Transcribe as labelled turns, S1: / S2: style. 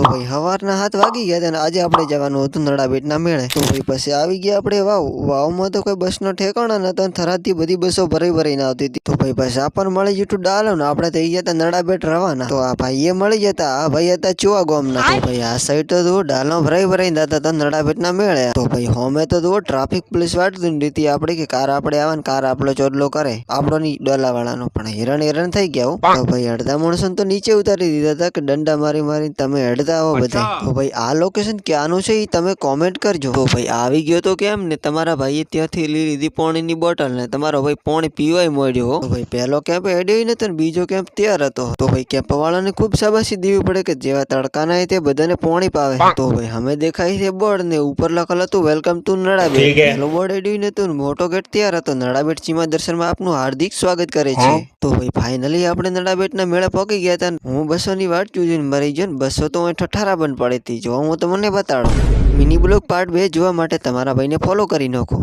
S1: ભાઈ સવારના 7 વાગી ગયા હતા અને આજે આપણે જવાનું હતું નડાબેટના મેળે। તો ભાઈ પછી આવી ગયા આપણે વાવમાં તો કોઈ બસનો ઠેકાણા નતો અને થરાદથી બધી બસો ભરાઈને આવતી હતી। તો ભાઈ પછી આપણને મળી જતું ડાલો ને આપણે થઈ ગયા હતા નડાબેટ રવાના। તો આ ભાઈએ મળી જતા આ ભાઈ હતા ચુવા ગામના। તો ભાઈ આ સાઈડ તો ડાલો ભરાઈને જતા હતા નડાબેટના મેળે। તો ભાઈ હોમે તો ટ્રાફિક પોલીસ વાટતી હતી આપણે કે કાર આપણે આવે ને કાર આપણો ચોડલો કરે આપણો ની ડોલાવાળાનો, પણ હેરાન થઈ ગયા હો। તો ભાઈ અડધા માણસો તો નીચે ઉતારી દીધા હતા કે દંડા મારી તમે હેડતા આવો બધા। તો ભાઈ આ લોકેશન ક્યાંનું છે એ તમે કોમેન્ટ કરજો। તો ભાઈ આવી ગયો તો કેમ ને તમારા ભાઈએ ત્યાંથી લીધી પાણીની બોટલ ને તમારો ભાઈ પાણી પીવાય મળ્યો। તો ભાઈ પહેલો કેમ્પ હેડ્યો નતો ને બીજો કેમ્પ તૈયાર હતો। તો ભાઈ કેમ્પ વાળાને ખૂબ શાબાશી દેવી પડે કે જેવા તડકાના તે બધાને પાણી પાવે। તો ભાઈ અમે દેખાય છે બોર્ડ ને ઉપર લખેલ હતું વેલકમ ટુ નડાબેટ। પહેલો બોર્ડ હેડ્યું નતું ને મોટો ગેટ તૈયાર હતો। નડાબેટ સીમા દર્શનમાં આપનું હાર્દિક સ્વાગત કરે છે। તો ભાઈ ફાઇનલી આપણે નડાબેટના મેળે પહોંચી ગયા હતા। હું બસોની વાટ જોઈને મરી ગયો ને બસો તો ઠઠારા બંધ પડી હતી। જો હું તમને બતાડો મિની બ્લોગ પાર્ટ 2 જોવા માટે તમારા ભાઈને ફોલો કરી નાખો।